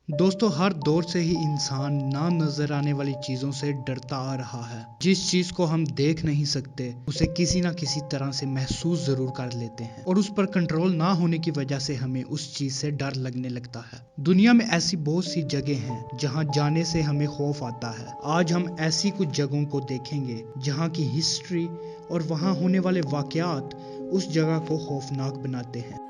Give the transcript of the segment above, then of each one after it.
दोस्तों, हर दौर से ही इंसान ना नजर आने वाली चीजों से डरता आ रहा है। जिस चीज को हम देख नहीं सकते उसे किसी ना किसी तरह से महसूस जरूर कर लेते हैं और उस पर कंट्रोल ना होने की वजह से हमें उस चीज से डर लगने लगता है। दुनिया में ऐसी बहुत सी जगह हैं जहां जाने से हमें खौफ आता है। आज हम ऐसी कुछ जगहों को देखेंगे जहां की हिस्ट्री और वहां होने वाले वाकयात उस जगह को खौफनाक बनाते हैं।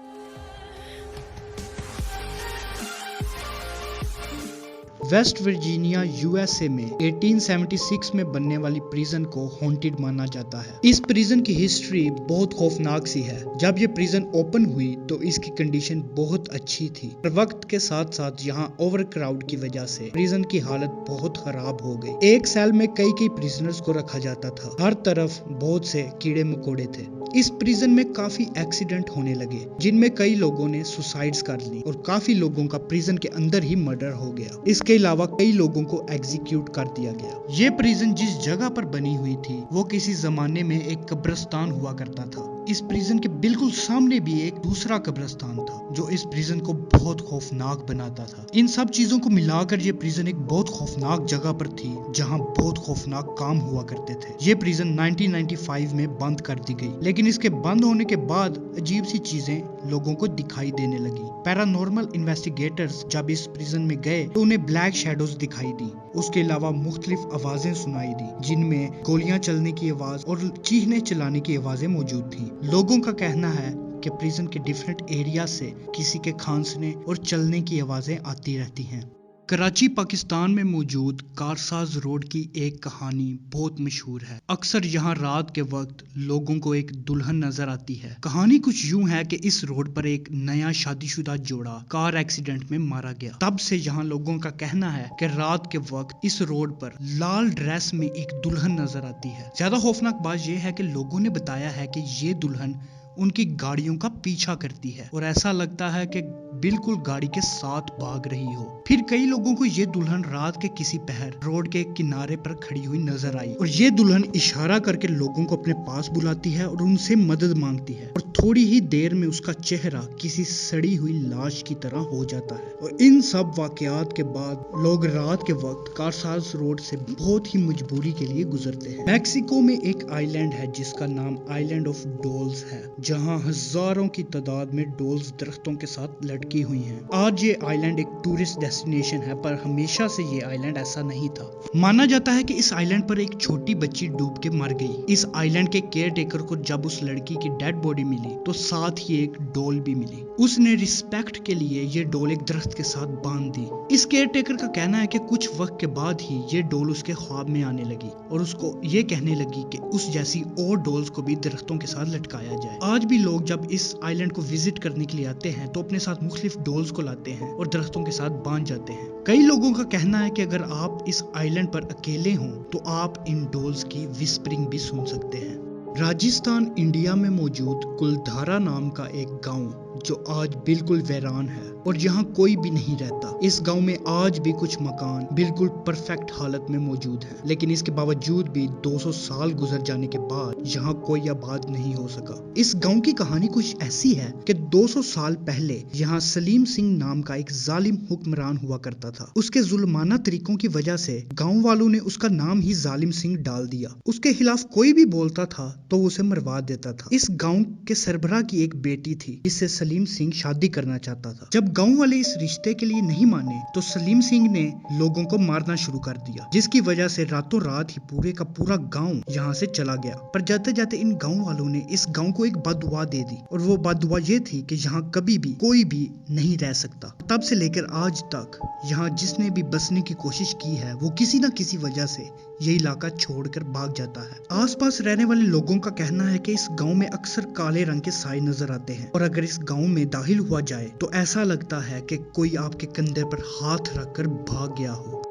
वेस्ट वर्जीनिया यूएसए में 1876 में बनने वाली प्रिजन को हॉन्टेड माना जाता है। इस प्रिजन की हिस्ट्री बहुत खौफनाक सी है। जब ये प्रिजन ओपन हुई तो इसकी कंडीशन बहुत अच्छी थी, पर वक्त के साथ साथ यहाँ ओवर क्राउड की वजह से प्रिजन की हालत बहुत खराब हो गई। एक सेल में कई प्रिजनर्स को रखा जाता था। हर तरफ बहुत से कीड़े मकोड़े थे। इस प्रिजन में काफी एक्सीडेंट होने लगे जिनमें कई लोगों ने सुसाइड्स कर ली और काफी लोगों का प्रिजन के अंदर ही मर्डर हो गया। इसके अलावा कई लोगों को एग्जीक्यूट कर दिया गया। ये प्रिजन जिस जगह पर बनी हुई थी वो किसी जमाने में एक कब्रिस्तान हुआ करता था। इस प्रिजन के बिल्कुल सामने भी एक दूसरा कब्रिस्तान था जो इस प्रिजन को बहुत खौफनाक बनाता था। इन सब चीजों को मिलाकर ये प्रिजन एक बहुत खौफनाक जगह पर थी जहां बहुत खौफनाक काम हुआ करते थे। ये प्रिजन 1995 में बंद कर दी गई, लेकिन इसके बंद होने के बाद अजीब सी चीजें लोगों को दिखाई देने लगी। पैरानॉर्मल इन्वेस्टिगेटर्स जब इस प्रिजन में गए तो उन्हें ब्लैक शैडोज दिखाई दी। उसके अलावा मुख्तलिफ आवाजें सुनाई दी जिनमें गोलियां चलने की आवाज और चीखने चिल्लाने की आवाजें मौजूद थी। लोगों का कहना है कि प्रिजन के डिफरेंट एरिया से किसी के खांसने और चलने की आवाजें आती रहती हैं। कराची पाकिस्तान में मौजूद कारसाज रोड की एक कहानी बहुत मशहूर है। अक्सर यहाँ रात के वक्त लोगों को एक दुल्हन नजर आती है। कहानी कुछ यूं है कि इस रोड पर एक नया शादीशुदा जोड़ा कार एक्सीडेंट में मारा गया। तब से यहाँ लोगों का कहना है कि रात के वक्त इस रोड पर लाल ड्रेस में एक दुल्हन नजर आती है। ज्यादा खौफनाक बात यह है कि लोगों ने बताया है कि ये दुल्हन उनकी गाड़ियों का पीछा करती है और ऐसा लगता है कि बिल्कुल गाड़ी के साथ भाग रही हो। फिर कई लोगों को ये दुल्हन रात के किसी पहर रोड के किनारे पर खड़ी हुई नजर आई और ये दुल्हन इशारा करके लोगों को अपने पास बुलाती है और उनसे मदद मांगती है और थोड़ी ही देर में उसका चेहरा किसी सड़ी हुई लाश की तरह हो जाता है। और इन सब वाकयात के बाद लोग रात के वक्त कारसाज रोड से बहुत ही मजबूरी के लिए गुजरते हैं। मैक्सिको में एक आइलैंड है जिसका नाम आइलैंड ऑफ डॉल्स है, जहां हजारों की तादाद में डॉल्स दरख्तों के साथ लटकी हुई हैं। आज ये आइलैंड एक टूरिस्ट डेस्टिनेशन है, पर हमेशा से ये आइलैंड ऐसा नहीं था। माना जाता है कि इस आइलैंड पर एक छोटी बच्ची डूब के मर गई। इस आइलैंड के केयर टेकर को जब उस लड़की की डेड बॉडी मिली तो साथ ही एक डॉल भी मिली। उसने रिस्पेक्ट के लिए ये डॉल एक दरख्त के साथ बांध दी। इस केयर टेकर का कहना है कि कुछ वक्त के बाद ही ये डॉल उसके ख्वाब में आने लगी और उसको ये कहने लगी कि उस जैसी और डॉल्स को भी दरख्तों के साथ लटकाया जाए। आज भी लोग जब इस आइलैंड को विजिट करने के लिए आते हैं तो अपने साथ मुख्तलिफ डॉल्स को लाते हैं और दरख्तों के साथ बांध जाते हैं। कई लोगों का कहना है कि अगर आप इस आइलैंड पर अकेले हों तो आप इन डॉल्स की विस्परिंग भी सुन सकते हैं। राजस्थान इंडिया में मौजूद कुलधारा नाम का एक गांव जो आज बिल्कुल वीरान है और यहाँ कोई भी नहीं रहता। इस गांव में आज भी कुछ मकान बिल्कुल परफेक्ट हालत में मौजूद हैं, लेकिन इसके बावजूद भी 200 साल गुजर जाने के बाद यहाँ कोई आबाद नहीं हो सका। इस गांव की कहानी कुछ ऐसी है कि 200 साल पहले यहाँ सलीम सिंह नाम का एक जालिम हुक्मरान हुआ करता था। उसके जुल्माना तरीकों की वजह से गाँव वालों ने उसका नाम ही जालिम सिंह डाल दिया। उसके खिलाफ कोई भी बोलता था तो उसे मरवा देता था। इस गांव के सरबराह की एक बेटी थी जिससे सलीम सिंह शादी करना चाहता था। जब गांव वाले इस रिश्ते के लिए नहीं माने तो सलीम सिंह ने लोगों को मारना शुरू कर दिया, जिसकी वजह से रातों रात ही पूरे का पूरा गांव यहाँ से चला गया। पर जाते जाते इन गांव वालों ने इस गांव को एक बददुआ दे दी और वो बददुआ ये थी कि यहाँ कभी भी कोई भी नहीं रह सकता। तब से लेकर आज तक यहाँ जिसने भी बसने की कोशिश की है वो किसी न किसी वजह से ये इलाका छोड़कर भाग जाता है। आसपास रहने वाले लोगों का कहना है कि इस गांव में अक्सर काले रंग के साए नजर आते हैं और अगर इस गांव में दाखिल हुआ जाए तो ऐसा लगता है कि कोई आपके कंधे पर हाथ रखकर भाग गया हो।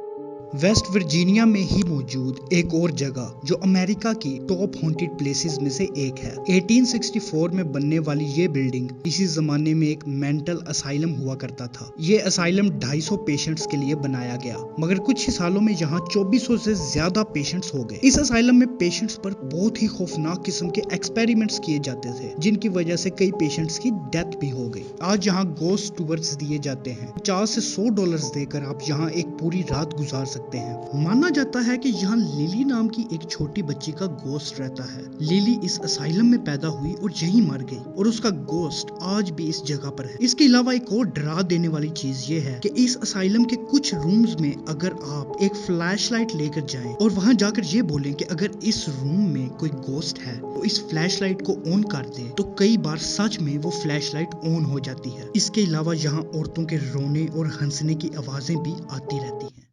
वेस्ट वर्जीनिया में ही मौजूद एक और जगह जो अमेरिका की टॉप हॉन्टेड प्लेसेस में से एक है। 1864 में बनने वाली ये बिल्डिंग इसी जमाने में एक मेंटल असाइलम हुआ करता था। ये असाइलम 250 पेशेंट्स के लिए बनाया गया, मगर कुछ ही सालों में यहाँ 2400 से ज्यादा पेशेंट्स हो गए। इस असाइलम में पेशेंट्स पर बहुत ही खौफनाक किस्म के एक्सपेरिमेंट्स किए जाते थे, जिनकी वजह से कई पेशेंट्स की डेथ भी हो गई। आज यहाँ गोस्ट टूर्स दिए जाते हैं। $50 से $100 देकर आप यहाँ एक पूरी रात गुजार सकते हैं। माना जाता है कि यहाँ लिली नाम की एक छोटी बच्ची का गोस्ट रहता है। लिली इस असाइलम में पैदा हुई और यहीं मर गई और उसका गोस्ट आज भी इस जगह पर है। इसके अलावा एक और डरा देने वाली चीज ये है कि इस असाइलम के कुछ रूम्स में अगर आप एक फ्लैशलाइट लेकर जाएं और वहां जाकर ये बोलें कि अगर इस रूम में कोई गोस्ट है तो इस फ्लैशलाइट को ऑन कर दे, तो कई बार सच में वो फ्लैशलाइट ऑन हो जाती है। इसके अलावा यहाँ औरतों के रोने और हंसने की आवाजें भी आती रहती है।